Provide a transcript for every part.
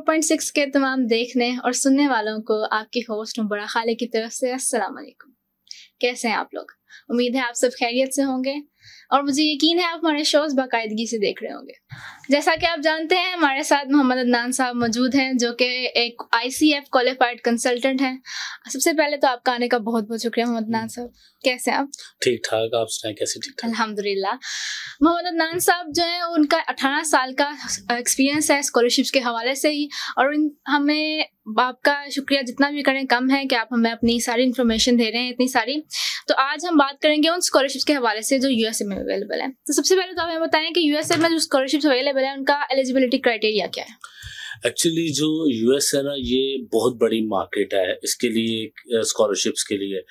94.6 के तमाम देखने और सुनने वालों को आपकी होस्ट मुबरा खाले की तरफ से अस्सलाम वालेकुम। कैसे हैं आप लोग? उम्मीद है आप सब खैरियत से होंगे और मुझे यकीन है आप हमारे शोज बाकायदगी से देख रहे होंगे। जैसा कि आप जानते हैं हमारे साथ मोहम्मद अदनान साहब मौजूद हैं जो कि एक ICF क्वालिफाइड कंसल्टेंट हैं। सबसे पहले तो आपका आने का बहुत बहुत शुक्रिया मोहम्मद अदनान साहब। कैसे हैं आप? ठीक ठाक, आप सुनाएं कैसे? ठीक ठाक अल्हम्दुलिल्लाह। मोहम्मद अदनान साहब जो है उनका 18 साल का एक्सपीरियंस है स्कॉलरशिप्स के हवाले से ही, और हमें आपका शुक्रिया जितना भी करें कम है कि आप हमें अपनी सारी इन्फॉर्मेशन दे रहे हैं इतनी सारी। तो आज हम बात करेंगे उन स्कॉलरशिप्स के हवाले से जो USA में अवेलेबल है। तो सबसे पहले तो आप हमें बताएं कि USA में जो स्कॉलरशिप्स अवेलेबल है उनका एलिजिबिलिटी क्राइटेरिया क्या है? एक्चुअली जो US है ना, ये बहुत बड़ी मार्केट है इसके लिए, स्कॉलरशिप्स के लिए।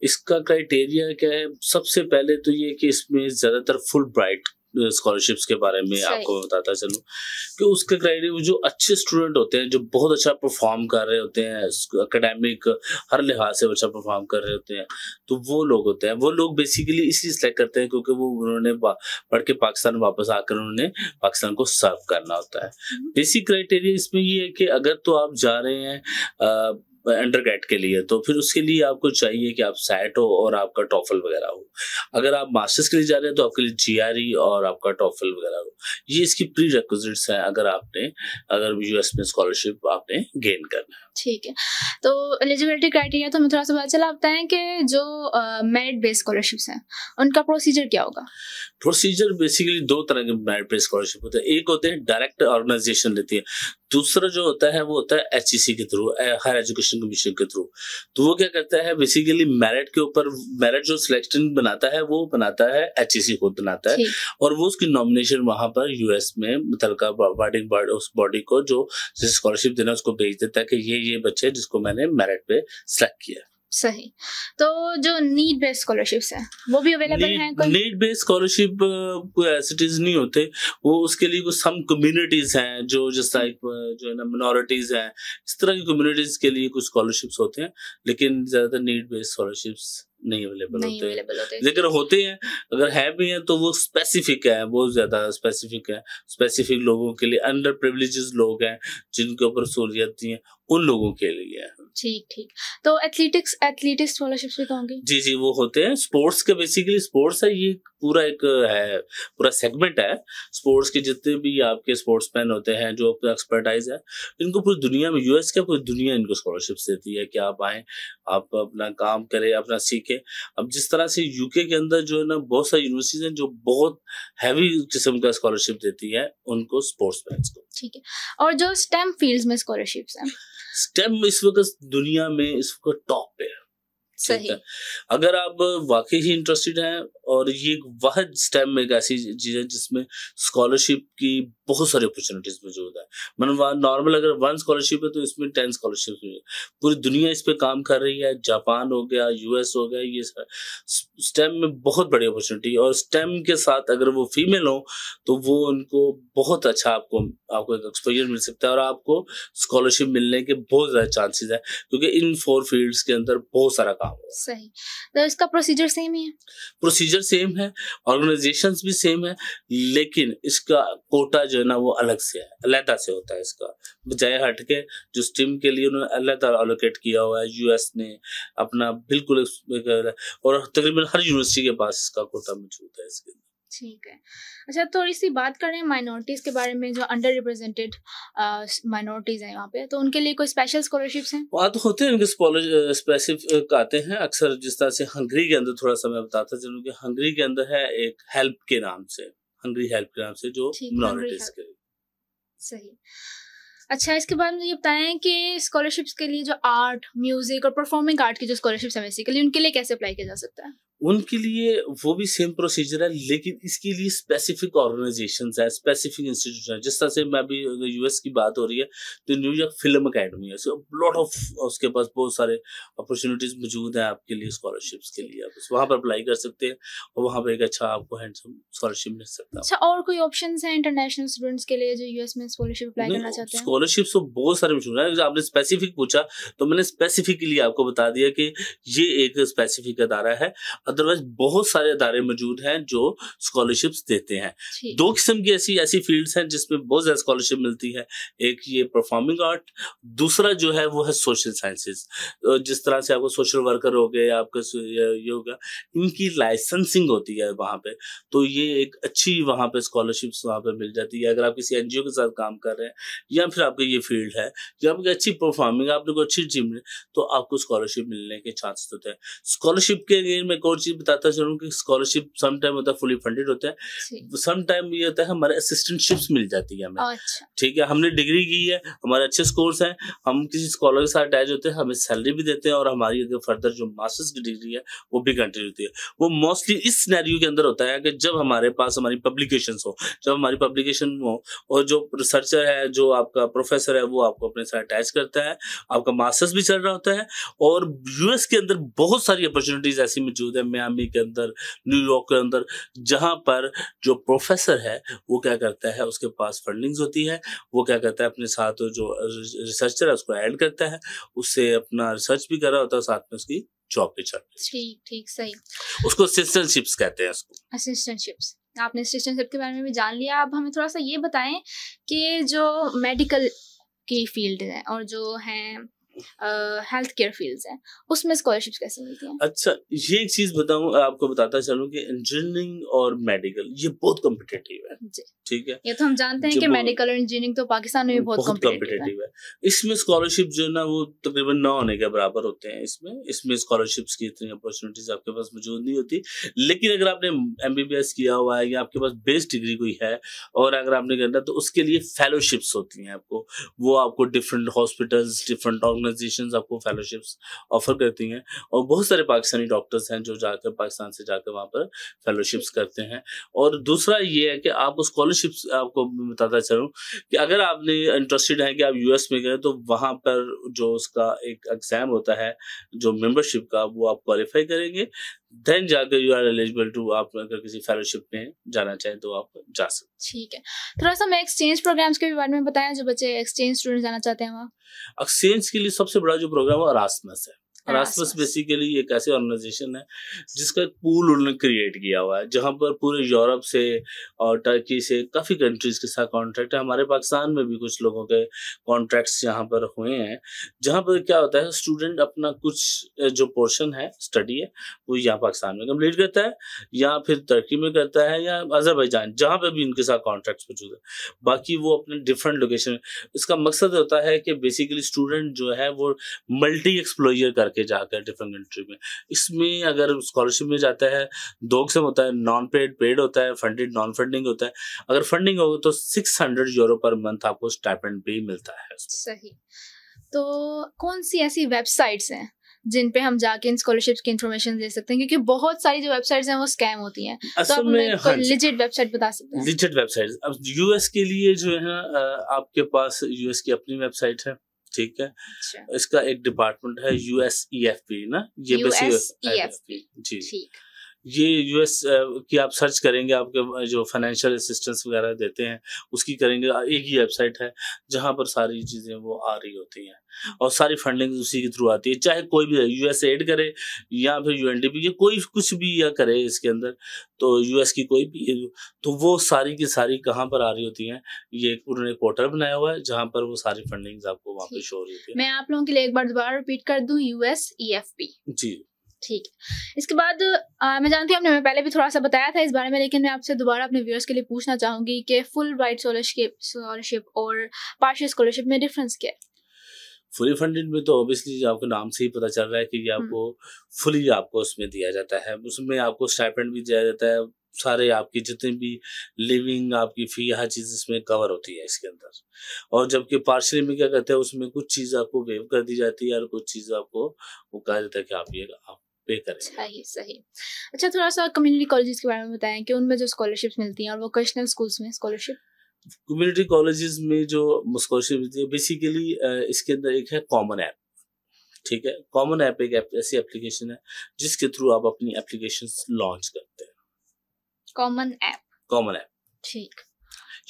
इसका क्राइटेरिया क्या है? सबसे पहले तो ये कि इसमें ज़्यादातर फुल ब्राइट स्कॉलरशिप्स के बारे में आपको बताता चलूं कि उसके क्राइटेरिया जो अच्छे स्टूडेंट होते हैं, जो बहुत अच्छा परफॉर्म कर रहे होते हैं, एकेडमिक हर लिहाज से अच्छा परफॉर्म कर रहे होते हैं, तो वो लोग होते हैं। वो लोग बेसिकली इसलिए सेलेक्ट करते हैं क्योंकि वो उन्होंने पढ़ के पाकिस्तान वापस आकर उन्होंने पाकिस्तान को सर्व करना होता है। बेसिक क्राइटेरिया इसमें ये है कि अगर तो आप जा रहे हैं अंडरग्रेड के लिए, तो फिर उसके लिए आपको चाहिए कि आप सैट हो और आपका टॉफल वगैरह हो। अगर आप मास्टर्स के लिए जा रहे हैं तो आपके लिए GRE और आपका टॉफल वगैरह हो। ये इसकी प्री रिक्विजिट्स हैं अगर US में स्कॉलरशिप आपने गेन करना है। ठीक है, तो एलिजिबिलिटी क्राइटेरिया तो हमें थोड़ा सा पता चला। आप बताएं कि जो मेरिट बेस्ड स्कॉलरशिप्स हैं उनका प्रोसीजर क्या होगा? प्रोसीजर बेसिकली दो तरह के मेरिट बेस्ड स्कॉलरशिप होते हैं। एक होते हैं डायरेक्ट ऑर्गेनाइजेशन देती है, दूसरा जो होता है वो होता है HEC के थ्रू, हायर एजुकेशन कमीशन के थ्रू। तो वो क्या करता है बेसिकली मेरिट के ऊपर, मेरिट जो सिलेक्शन बनाता है वो बनाता है HEC खुद बनाता है, और वो उसकी नॉमिनेशन वहां पर US में मुतलका उस बॉडी को जो स्कॉलरशिप देना उसको भेज देता है कि ये बच्चे जिसको मैंने मेरिट पे सिलेक्ट किया। सही। तो जो नीड बेस्ड स्कॉलरशिप्स हैं वो भी अवेलेबल हैं? कोई नीड बेस्ड स्कॉलरशिप कोई एसिटीज नहीं होते, वो उसके लिए कुछ सम कम्युनिटीज हैं जो जिस टाइप जो है ना मिनॉरिटीज हैं, इस तरह की कम्युनिटीज के लिए कुछ स्कॉलरशिप्स होते हैं, लेकिन ज्यादातर नीड बेस्ड स्कॉलरशिप्स नहीं अवेलेबल होते। लेकिन होते हैं, अगर है भी हैं तो वो स्पेसिफिक है, बहुत ज्यादा स्पेसिफिक है। स्पेसिफिक लोगों के लिए, अंडर प्रिविलेजेस लोग हैं जिनके ऊपर सहूलियत नहीं है, उन लोगों के लिए है। ठीक। तो एथलेटिक्स स्कॉलरशिप्स भी होंगी? जी, वो होते हैं स्पोर्ट्स के। बेसिकली स्पोर्ट्स है, ये पूरा सेगमेंट है। स्पोर्ट्स के जितने भी आपके स्पोर्ट्समैन होते हैं जो एक्सपर्टाइज है, इनको पूरी दुनिया में, US क्या पूरी दुनिया इनको स्कॉलरशिप्स देती है कि आप आए, आप अपना काम करें, अपना सीखें। अब जिस तरह से UK के अंदर जो है ना बहुत सारी यूनिवर्सिटीज हैं जो बहुत हैवी किस्म का स्कॉलरशिप देती है उनको, स्पोर्ट्समैन को। ठीक है, और जो स्टेम फील्ड्स में स्कॉलरशिप्स हैं, स्टेम इस वक्त दुनिया में इस वक्त टॉप पे है। सही। अगर आप वाकई ही इंटरेस्टेड हैं, और ये वाहिद स्टेम एक ऐसी चीज है जिसमें स्कॉलरशिप की बहुत सारी अपॉर्चुनिटीज मौजूद है। मतलब नॉर्मल अगर 1 स्कॉलरशिप है तो इसमें 10 स्कॉलरशिप है। पूरी दुनिया इस पे काम कर रही है, जापान हो गया, US हो गया, ये स्टेम में बहुत बड़ी अपॉर्चुनिटी है। और स्टेम के साथ अगर वो फीमेल हो तो वो उनको बहुत अच्छा आपको एक एक्सपोजर मिल सकता है, और आपको स्कॉलरशिप मिलने के बहुत ज्यादा चांसेस है, क्योंकि इन 4 फील्ड्स के अंदर बहुत सारा काम है। सही। तो इसका प्रोसीजर सेम ही है? प्रोसीजर सेम है, ऑर्गेनाइजेशंस भी सेम है, लेकिन इसका कोटा जो है ना वो अलग से है, अलग से होता है। इसका बजाय हटके जो स्ट्रीम के लिए उन्होंने अलग एलोकेट किया हुआ है US ने अपना, बिल्कुल। और तकरीबन हर यूनिवर्सिटी के पास इसका कोटा मौजूद है इसके। ठीक है, अच्छा थोड़ी सी बात करें माइनॉरिटीज के बारे में, जो अंडर रिप्रेजेंटेड माइनॉरिटीज हैं वहाँ पे, तो उनके लिए कोई स्पेशल स्कॉलरशिप्स हैं? वहाँ तो होते हैं, उनके स्पेसिफिक आते हैं अक्सर। जिस तरह से हंगरी के अंदर, थोड़ा सा मैं बताता चलूँ कि हंगरी के अंदर है एक हेल्प के नाम से, हंगरी हेल्प के नाम से, जो मिनॉरिटीज के लिए। सही। अच्छा, इसके बाद मुझे ये बताएं कि स्कॉलरशिप्स के लिए जो आर्ट, म्यूजिक और परफॉर्मिंग आर्ट की जो स्कॉलरशिप्स है बेसिकली, उनके लिए कैसे अप्लाई किया जा सकता है? उनके लिए वो भी सेम प्रोसीजर है, लेकिन इसके लिए स्पेसिफिक ऑर्गेनाइजेशंस है, स्पेसिफिक इंस्टीट्यूशन है। जिस तरह से मैं अभी US की बात हो रही है तो न्यूयॉर्क फिल्म अकेडमी है, सो लॉट ऑफ उसके पास बहुत सारे अपॉर्चुनिटीज मौजूद हैं आपके लिए स्कॉलरशिप्स के लिए। आप वहाँ पर अप्लाई कर सकते हैं और वहाँ पर एक अच्छा आपको हैंडसम स्कॉलरशिप मिल सकता है। अच्छा, और कोई ऑप्शंस हैं इंटरनेशनल स्टूडेंट्स के लिए जो US में स्कॉलरशिप अप्लाई करना चाहते हैं? स्कॉलरशिप तो बहुत सारे मौजूद हैं। आपने स्पेसिफिक पूछा तो मैंने स्पेसिफिकली आपको बता दिया कि ये एक स्पेसिफिक अदारा है। अदरवाइज बहुत सारे अदारे मौजूद हैं जो स्कॉलरशिप्स देते हैं। ठीक। 2 किस्म की ऐसी फील्ड्स हैं जिसमें बहुत ज़्यादा स्कॉलरशिप मिलती है। एक ये परफॉर्मिंग आर्ट, दूसरा जो है वो है सोशल साइंसेज। जिस तरह से आपको सोशल वर्कर हो गए, आपका ये होगा, इनकी लाइसेंसिंग होती है वहाँ पे, तो ये एक अच्छी वहाँ पे स्कॉलरशिप्स वहाँ पे मिल जाती है। अगर आप किसी एनजीओ के साथ काम कर रहे हैं या फिर आपका ये फील्ड है या आपकी अच्छी परफॉर्मिंग, आपने कोई अच्छी टीम, तो आपको स्कॉलरशिप मिलने के चांसेस होते हैं। स्कॉलरशिप के लिए मैं एक और चीज बताता चलूँ कि स्कॉलरशिप सम टाइम होता है फुली फंडेड होता है, सम टाइम ये होता है हमारे असिस्टेंटशिप्स मिल जाती है हमें। अच्छा। ठीक है, हमने डिग्री की है, हमारे अच्छे स्कोर्स हैं, हम किसी स्कॉलर के साथ अटैच होते हैं, हमें सैलरी भी देते हैं और हमारी अगर फर्दर जो मास्टर्स की डिग्री है वो भी कंटिन्यू होती है। वो मोस्टली इस सिनेरियो के अंदर होता है कि जब हमारे पास हमारी पब्लिकेशंस हो, जब हमारी पब्लिकेशन हो और जो रिसर्चर है, जो आपका प्रोफेसर है, वो आपको अपने साथ अटैच करता है, आपका मास्टर्स भी चल रहा होता है। और यूएस के अंदर बहुत सारी अपॉर्चुनिटीज ऐसी मौजूद है, मियामी के अंदर, न्यूयॉर्क के अंदर, जहां पर जो प्रोफेसर है वो क्या करता है, उसके पास फंडिंग्स होती है, वो क्या करता है अपने साथ जो रिसर्चर है उसको ऐड करता है, उससे अपना रिसर्च भी कर रहा होता है, साथ में उसकी जॉब भी चल रही है। ठीक ठीक, सही। उसको असिस्टेंटशिप्स कहते हैं उसको। असिस्टेंटशिप्स, आपने असिस्टेंटशिप के बारे में भी जान लिया। अब हमें थोड़ा सा ये बताएं कि जो मेडिकल की फील्ड है और जो हैं हेल्थ केयर फील्ड्स हैं, उसमें स्कॉलरशिप्स कैसे मिलती हैं? अच्छा, ये एक चीज बताऊं, आपको बताता चलूं कि इंजीनियरिंग और मेडिकल ये बहुत कॉम्पिटिटिव है। ठीक है, ये तो हम जानते हैं कि मेडिकल और इंजीनियरिंग तो पाकिस्तान में भी बहुत कॉम्पिटिटिव है। इसमें स्कॉलरशिप जो है ना वो तकरीबन 9 होने के बराबर होते हैं। इसमें स्कॉलरशिप्स की इतनी अपॉर्चुनिटीज आपके पास मौजूद नहीं होती। लेकिन अगर आपने एमबीबीएस किया हुआ है या आपके पास बेस डिग्री कोई है और अगर आपने करना, तो उसके लिए फेलोशिप्स होती हैं। आपको डिफरेंट हॉस्पिटल्स, डिफरेंट ऑर्गेनाइजेशंस आपको फेलोशिप्स ऑफर करती हैं और बहुत सारे पाकिस्तानी डॉक्टर्स हैं जो जाकर पाकिस्तान से जाकर वहाँ पर फेलोशिप्स करते हैं। और दूसरा ये है कि आपको स्कॉलरशिप्स, आपको बताता चलूँ कि अगर आपने इंटरेस्टेड है कि आप यूएस में गए, तो वहाँ पर जो उसका एक एग्जाम होता है जो मेंबरशिप का, वो आप क्वालिफाई करेंगे, देन जाकर यू आर एलिजिबल टू, आप अगर किसी फेलोशिप में जाना चाहें तो आप जा सकते। ठीक है, थोड़ा सा हमें एक्सचेंज प्रोग्राम्स के बारे में बताएं, जो बच्चे एक्सचेंज स्टूडेंट जाना चाहते हैं वहाँ। एक्सचेंज के लिए सबसे बड़ा जो प्रोग्राम है अरास्मस है। अरास्मस बेसिकली एक ऐसी ऑर्गेनाइजेशन है जिसका एक पूल उन्होंने क्रिएट किया हुआ है, जहां पर पूरे यूरोप से और टर्की से काफ़ी कंट्रीज के साथ कॉन्ट्रैक्ट है। हमारे पाकिस्तान में भी कुछ लोगों के कॉन्ट्रैक्ट्स यहाँ पर हुए हैं, जहां पर क्या होता है, स्टूडेंट अपना कुछ जो पोर्शन है, स्टडी है, वो यहाँ पाकिस्तान में कंप्लीट करता है या फिर टर्की में करता है या अजरबैजान, जहाँ पर भी उनके साथ कॉन्ट्रैक्ट्स मौजूद है। बाकी वो अपने डिफरेंट लोकेशन, इसका मकसद होता है कि बेसिकली स्टूडेंट जो है वो मल्टी एक्सप्लोजर करके जाकर डिफरेंट कंट्री में, इसमें अगर स्कॉलरशिप में जाता है, 2 किस्म होता है, नॉन पेड, पेड होता है, फंडेड, नॉन फंडिंग होता है। अगर फंडिंग होगा तो 600 यूरो पर मंथ आपको स्टाइपेंड भी मिलता है। सही। तो कौन सी ऐसी वेबसाइट्स हैं जिन पे हम जाके इन स्कॉलरशिप्स की इंफॉर्मेशन दे सकते हैं, क्योंकि बहुत सारी जो वेबसाइट्स हैं वो स्कैम होती हैं, तो आप हमें कोई लिजिट वेबसाइट बता सकते हैं? लिजिट वेबसाइट, अब यूएस के लिए जो है आपके पास यूएस की अपनी वेबसाइट है। ठीक है, इसका एक डिपार्टमेंट है USEFP ना, ये USEFP जी, ये यूएस की आप सर्च करेंगे, आपके जो फाइनेंशियल असिस्टेंस वगैरह देते हैं उसकी करेंगे, एक ही वेबसाइट है जहां पर सारी चीज़ें वो आ रही होती हैं और सारी फंडिंग उसी के थ्रू आती है। चाहे कोई भी USAID करे या फिर UNDP, कोई कुछ भी या करे इसके अंदर, तो यूएस की कोई भी, तो वो सारी की सारी कहाँ पर आ रही होती हैं, ये उन्होंने पोर्टल बनाया हुआ है जहाँ पर वो सारी फंडिंग्स आपको वहाँ पे शो हो रही होती है। मैं आप लोगों के लिए एक बार दोबारा रिपीट कर दूं, USEFP। जी, ठीक है। इसके बाद मैं जानती हूँ आपने हमें पहले भी थोड़ा सा बताया था इस बारे में, लेकिन मैं आपसे दोबारा अपने व्यूअर्स के लिए पूछना चाहूंगी कि फुल ब्राइट स्कॉलरशिप और पार्शियल स्कॉलरशिप में डिफरेंस क्या है? फुली फंडेड में तो ऑब्वियसली आपको नाम से ही पता चल रहा है कि ये आपको फुली आपको उसमें दिया जाता है, उसमें आपको स्टाइपेंड भी दिया जाता है, सारे आपकी जितने भी लिविंग, आपकी फी, हर चीज़ इसमें कवर होती है इसके अंदर। और जबकि पार्शियली में क्या कहते हैं, उसमें कुछ चीज़ आपको वेव कर दी जाती है और कुछ चीज़ आपको वो कहा जाता है कि आप पे करें। सही। अच्छा, थोड़ा सा कम्युनिटी कॉलेजेस के बारे में बताएं कि उनमें जो स्कॉलरशिप्स मिलती हैं और वोकेशनल स्कूल्स में स्कॉलरशिप। कम्युनिटी कॉलेजेस में जो स्कॉलरशिप मिलती है बेसिकली इसके अंदर एक है कॉमन ऐप। ठीक है, कॉमन ऐप एक ऐसी एप्लीकेशन है जिसके थ्रू आप अपनी एप्लीकेशंस लॉन्च करते हैं। कॉमन ऐप, कॉमन ऐप, ठीक,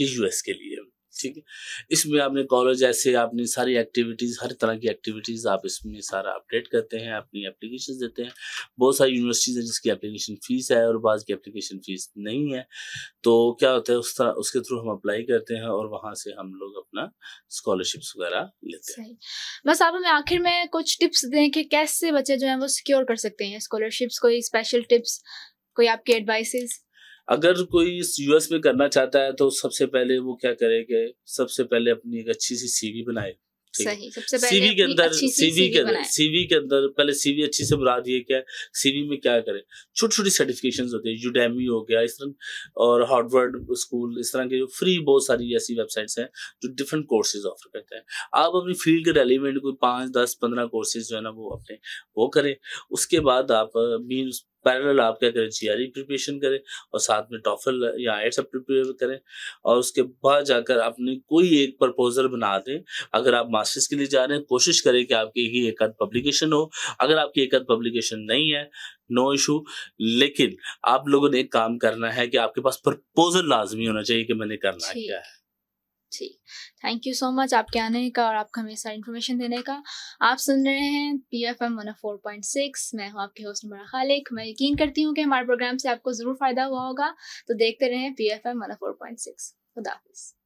ये यूएस के लिए। ठीक है। इसमें आपने कॉलेज ऐसे आपने सारी एक्टिविटीज़, हर तरह की एक्टिविटीज़ आप इसमें सारा अपडेट करते हैं, अपनी एप्लीकेशन देते हैं। बहुत सारी यूनिवर्सिटीज़ हैं जिसकी एप्लीकेशन फ़ीस है और बाज़ की एप्लीकेशन फ़ीस नहीं है। तो क्या होता है, उस तरह उसके थ्रू हम अप्लाई करते हैं और वहाँ से हम लोग अपना स्कॉलरशिप्स वगैरह लेते हैं। सही। बस आप हमें आखिर में कुछ टिप्स दें कि कैसे बच्चे जो हैं वो सिक्योर कर सकते हैं स्कॉलरशिप्स, कोई स्पेशल टिप्स, कोई आपके एडवाइसेस? अगर कोई इस यूएस में करना चाहता है तो सबसे पहले वो क्या करे कि सबसे पहले अपनी एक अच्छी सी सीवी बनाए। ठीक है। सही, सबसे पहले सीवी के अपनी अंदर अच्छी सी सीवी के सीवी अंदर बनाएं। सीवी के अंदर पहले सीवी अच्छी से बना दिए। क्या सीवी में क्या करें, छोटी छोटी सर्टिफिकेशंस होती है, यूडेमी हो गया इस तरह, और हार्वर्ड स्कूल, इस तरह के जो फ्री बहुत सारी ऐसी वेबसाइट्स हैं जो डिफरेंट कोर्सेज ऑफर करते हैं। आप अपनी फील्ड के रेलिवेंट कोई 5, 10, 15 कोर्सेज जो है ना वो अपने वो करें। उसके बाद आप मीन्स पैरेलल आप क्या करें, जीआरई प्रिपरेशन करें और साथ में टॉफल या आईएलटीएस प्रिपेयर करें। और उसके बाद जाकर आपने कोई एक प्रपोजल बना दें। अगर आप मास्टर्स के लिए जा रहे हैं, कोशिश करें कि आपकी ही एक आध पब्लिकेशन हो। अगर आपकी एक आध पब्लिकेशन नहीं है, नो इशू, लेकिन आप लोगों ने एक काम करना है कि आपके पास प्रपोजल लाजमी होना चाहिए कि मैंने करना क्या है। ठीक। थैंक यू सो मच आपके आने का और आपका हमें सारी इन्फॉर्मेशन देने का। आप सुन रहे हैं PFM 104.6। मैं हूँ आपकी होस्ट उमरा खालिक। मैं यकीन करती हूँ कि हमारे प्रोग्राम से आपको ज़रूर फ़ायदा हुआ होगा। तो देखते रहें PFM 104.6। खुदा हाफिज़।